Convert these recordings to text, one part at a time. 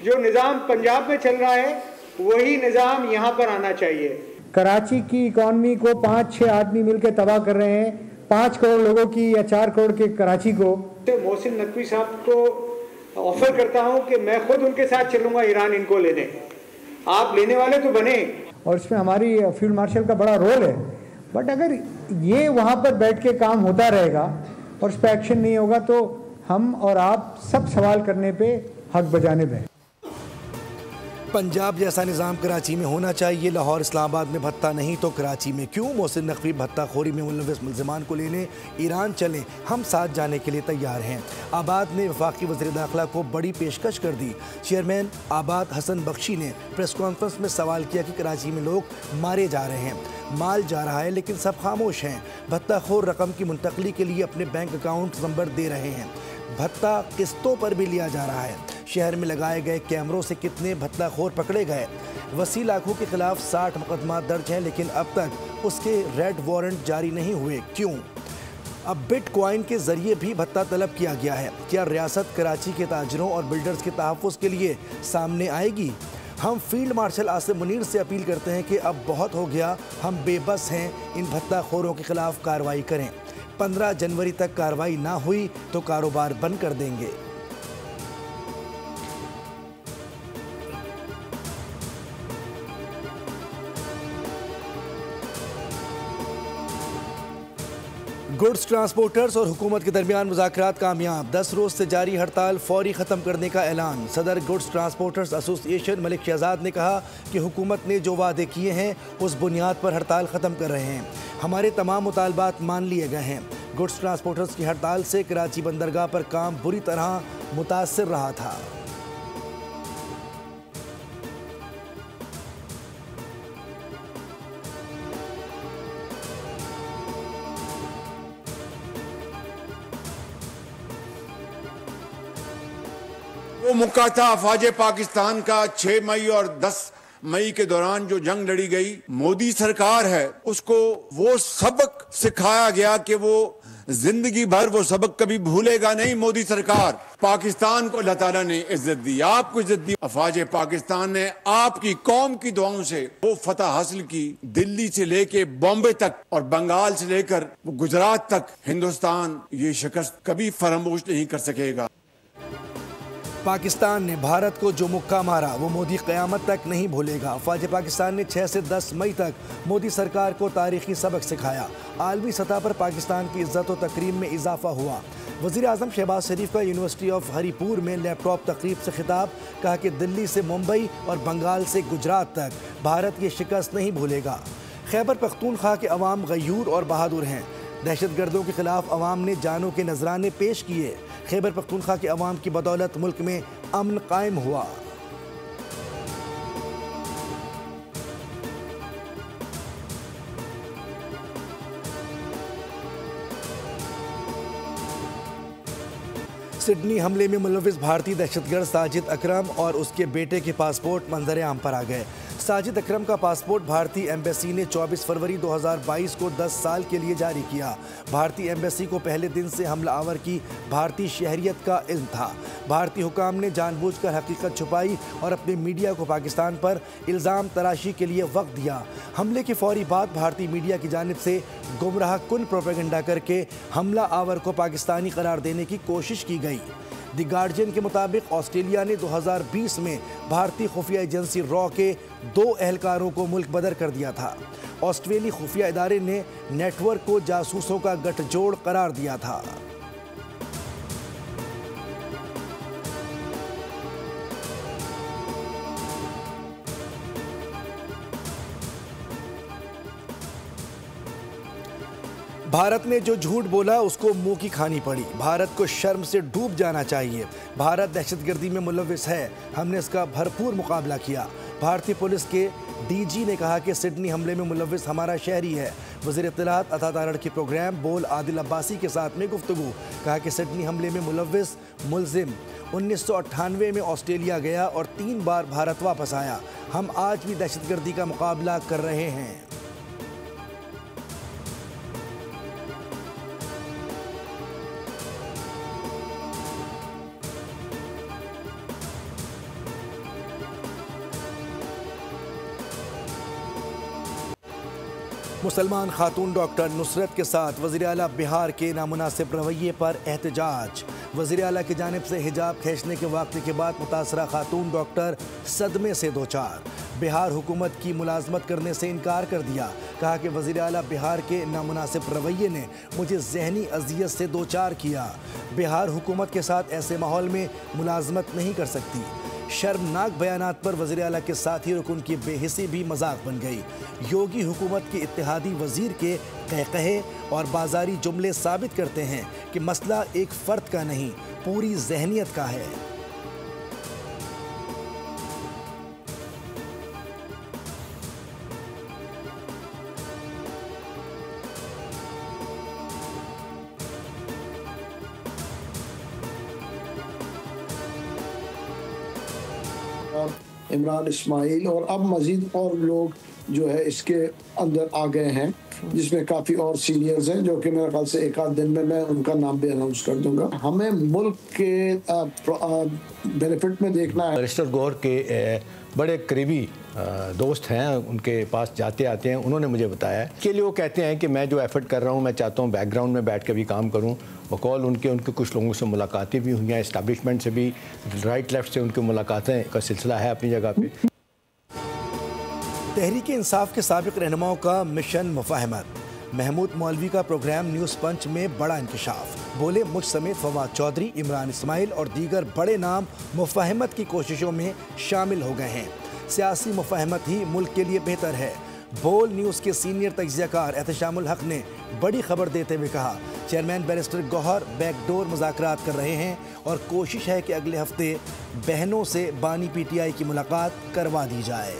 जो निज़ाम पंजाब में चल रहा है वही निज़ाम यहाँ पर आना चाहिए। कराची की इकॉनमी को 5-6 आदमी मिलकर तबाह कर रहे हैं, 5 करोड़ लोगों की या 4 करोड़ के कराची को। तो मोहसिन नकवी साहब को ऑफर करता हूँ कि मैं खुद उनके साथ चलूँगा ईरान इनको लेने, आप लेने वाले तो बने। और इसमें हमारी फील्ड मार्शल का बड़ा रोल है, बट अगर ये वहाँ पर बैठ के काम होता रहेगा और उस पर एक्शन नहीं होगा तो हम और आप सब सवाल करने पे हक बजाने पे। पंजाब जैसा निज़ाम कराची में होना चाहिए, लाहौर इस्लामाबाद में भत्ता नहीं तो कराची में क्यों? मोहसिन नकवी भत्ताखोरी में मुलव्वस मुल्ज़िमान को लेने ईरान चलें, हम साथ जाने के लिए तैयार हैं। आबाद ने वफाकी वज़ीर दाखिला को बड़ी पेशकश कर दी। चेयरमैन आबाद हसन बख्शी ने प्रेस कॉन्फ्रेंस में सवाल किया कि कराची में लोग मारे जा रहे हैं, माल जा रहा है लेकिन सब खामोश हैं। भत्ताखोर रकम की मुंतकली के लिए अपने बैंक अकाउंट नंबर दे रहे हैं, भत्ता किस्तों पर भी लिया जा रहा है। शहर में लगाए गए कैमरों से कितने भत्ताखोर पकड़े गए? वसी लाखों के खिलाफ 60 मुकदमा दर्ज हैं लेकिन अब तक उसके रेड वारंट जारी नहीं हुए, क्यों? अब बिटकॉइन के जरिए भी भत्ता तलब किया गया है। क्या रियासत कराची के ताजरों और बिल्डर्स के तहफ़्फ़ुज़ के लिए सामने आएगी? हम फील्ड मार्शल आसिम मुनीर से अपील करते हैं कि अब बहुत हो गया, हम बेबस हैं, इन भत्ताखोरों के खिलाफ कार्रवाई करें। 15 जनवरी तक कार्रवाई ना हुई तो कारोबार बंद कर देंगे। गुड्स ट्रांसपोर्टर्स और हुकूमत के दरमियान मुज़ाकरात कामयाब, 10 रोज़ से जारी हड़ताल फौरी ख़त्म करने का ऐलान। सदर goods transporters association Malik Shahzad ने कहा कि हुकूमत ने जो वादे किए हैं उस बुनियाद पर हड़ताल ख़त्म कर रहे हैं, हमारे तमाम मुतालबात मान लिए गए हैं। गुड्स ट्रांसपोर्टर्स की हड़ताल से कराची बंदरगाह पर काम बुरी तरह मुतासर रहा था। वो मौका था अफवाज पाकिस्तान का 6 मई और 10 मई के दौरान जो जंग लड़ी गई। मोदी सरकार है उसको वो सबक सिखाया गया कि वो जिंदगी भर वो सबक कभी भूलेगा नहीं। मोदी सरकार, पाकिस्तान को अल्लाह ताला ने इज्जत दी, आपको इज्जत दी। अफवाज पाकिस्तान ने आपकी कौम की दुआओं से वो फतह हासिल की। दिल्ली से लेके बॉम्बे तक और बंगाल से लेकर गुजरात तक हिंदुस्तान ये शिकस्त कभी फरामोश नहीं कर सकेगा। पाकिस्तान ने भारत को जो मुक्का मारा वो मोदी क़यामत तक नहीं भूलेगा। अफवाज पाकिस्तान ने 6 से 10 मई तक मोदी सरकार को तारीखी सबक सिखाया। आलमी सतह पर पाकिस्तान की इज्जत और तकरीम में इजाफा हुआ। वज़ीर आज़म शहबाज शरीफ का यूनिवर्सिटी ऑफ हरीपुर में लैपटॉप तकरीब से खिताब, कहा कि दिल्ली से मुंबई और बंगाल से गुजरात तक भारत ये शिकस्त नहीं भूलेगा। खैबर पख्तूनख्वा के अवाम गयूर और बहादुर हैं, दहशतगर्दों के खिलाफ अवाम ने जानों के नजराने पेश किए। खैबर पख्तूनख्वा के अवाम की बदौलत मुल्क में अमन कायम हुआ। सिडनी हमले में मुलविस भारतीय दहशतगर्द साजिद अकरम और उसके बेटे के पासपोर्ट मंजर आम पर आ गए। साजिद अकरम का पासपोर्ट भारतीय एम्बेसी ने 24 फरवरी 2022 को 10 साल के लिए जारी किया। भारतीय एम्बेसी को पहले दिन से हमलावर की भारतीय शहरियत का इल्म था। भारतीय हुकाम ने जानबूझकर हकीकत छुपाई और अपने मीडिया को पाकिस्तान पर इल्ज़ाम तराशी के लिए वक्त दिया। हमले के फौरी बाद भारतीय मीडिया की जानिब से गुमराह कुन प्रोपेगेंडा करके हमला आवर को पाकिस्तानी करार देने की कोशिश की गई। द गार्जियन के मुताबिक ऑस्ट्रेलिया ने 2020 में भारतीय खुफिया एजेंसी रॉ के 2 एहलकारों को मुल्क बदर कर दिया था। ऑस्ट्रेलियाई खुफिया इदारे ने नेटवर्क को जासूसों का गठजोड़ करार दिया था। भारत ने जो झूठ बोला उसको मुंह की खानी पड़ी। भारत को शर्म से डूब जाना चाहिए। भारत दहशतगर्दी में मुलविस है, हमने इसका भरपूर मुकाबला किया। भारतीय पुलिस के डीजी ने कहा कि सिडनी हमले में मुलविस हमारा शहरी है। वज़ीर इत्तलात अता तारड़ की प्रोग्राम बोल आदिल अब्बासी के साथ में गुफ्तगू, कहा कि सिडनी हमले में मुलविस मुलजिम 1998 में ऑस्ट्रेलिया गया और 3 बार भारत वापस आया। हम आज भी दहशतगर्दी का मुकाबला कर रहे हैं। मुसलमान खातून डॉक्टर नुसरत के साथ वज़ीर आला बिहार के नामुनासिब रवैये पर एहतजाज। वज़ीर आला की जानिब से हिजाब खींचने के वाक़े के बाद मुतासरा खातून डॉक्टर सदमे से दो चार। बिहार हुकूमत की मुलाजमत करने से इनकार कर दिया। कहा कि वज़ीर आला बिहार के नामुनासिब रवैये ने मुझे ज़हनी अजियत से दो चार किया। बिहार हुकूमत के साथ ऐसे माहौल में मुलाजमत नहीं कर सकती। शर्मनाक बयानात पर वज़ीर आला के साथी रुकन की बेहिसी भी मजाक बन गई। योगी हुकूमत के इत्तेहादी वज़ीर के कहकहे और बाजारी जुमले साबित करते हैं कि मसला एक फ़र्द का नहीं, पूरी ज़हनियत का है। इमरान इस्माइल और अब मज़ीद और लोग जो है इसके अंदर आ गए हैं, जिसमें काफ़ी और सीनियर्स हैं जो कि मेरे ख्याल से एक आध दिन में मैं उनका नाम भी अनाउंस कर दूंगा। हमें मुल्क के बेनिफिट में देखना है। बैरिस्टर गौहर के बड़े करीबी दोस्त हैं, उनके पास जाते आते हैं, उन्होंने मुझे बताया कि लिए वो कहते हैं कि मैं जो एफर्ट कर रहा हूँ, मैं चाहता हूँ बैकग्राउंड में बैठ के भी काम करूँ। बकौल उनके कुछ लोगों से मुलाकातें भी हुई हैं, इस्टेब्लिशमेंट से भी, राइट लेफ्ट से उनकी मुलाकातें का सिलसिला है अपनी जगह पे। तहरीक इंसाफ के साबिक रहनुमाओं का मिशन मुफाहमत। महमूद मौलवी का प्रोग्राम न्यूज़ पंच में बड़ा इंकशाफ। बोले मुझ समेत फवाद चौधरी, इमरान इस्माइल और दीगर बड़े नाम मुफाहमत की कोशिशों में शामिल हो गए हैं। सियासी मुफाहमत ही मुल्क के लिए बेहतर है। बोल न्यूज़ के सीनियर तज्ज़ियाकार एहतशामुल हक ने बड़ी खबर देते हुए कहा, चेयरमैन बैरिस्टर गौहर बैकडोर मुज़ाकरात कर रहे हैं और कोशिश है कि अगले हफ्ते बहनों से बानी PTI की मुलाकात करवा दी जाए।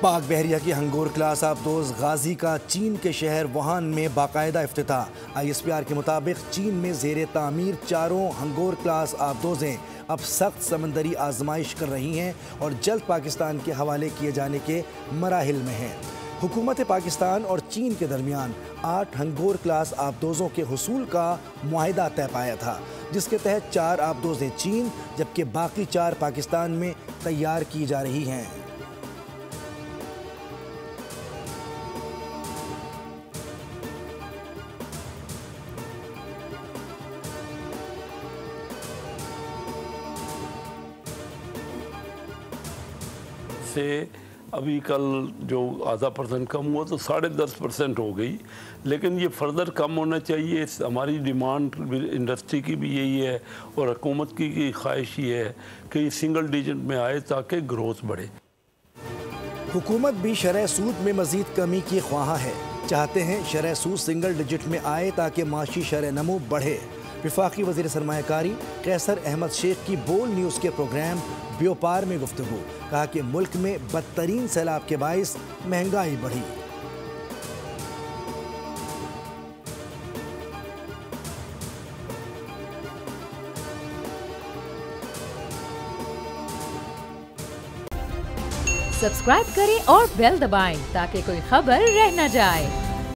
पाक बहरिया की हंगोर क्लास आबदोज गाजी का चीन के शहर वुहान में बाकायदा इफ्तिताह। ISPR के मुताबिक चीन में ज़ेरे तामीर चारों हंगोर क्लास आबदोजें अब सख्त समंदरी आजमाइश कर रही हैं और जल्द पाकिस्तान के हवाले किए जाने के मराहिल में हैं। हुकूमत पाकिस्तान और चीन के दरमियान 8 हंगोर क्लास आबदोजों के हुसूल का मुआहिदा तय पाया था, जिसके तहत 4 आबदोजें चीन जबकि बाकी 4 पाकिस्तान में तैयार की जा रही हैं। से अभी कल जो %.5 कम हुआ तो 10.5% हो गई, लेकिन ये फर्दर कम होना चाहिए। हमारी डिमांड इंडस्ट्री की भी यही है और हुकूमत की ख्वाहिश ये है कि सिंगल डिजिट में आए ताकि ग्रोथ बढ़े। हुकूमत भी शरह सूद में मजीद कमी की ख्वाह है। चाहते हैं शरह सूद सिंगल डिजिट में आए ताकि माशी शरह नमो बढ़े। वफाकी वज़ीर सरमायाकारी कैसर अहमद शेख की बोल न्यूज़ के प्रोग्राम व्यापार में गुफ्तगू। कहा कि मुल्क में बदतरीन सैलाब के बाइस महंगाई बढ़ी। सब्सक्राइब करें और बेल दबाएं ताकि कोई खबर रह न जाए।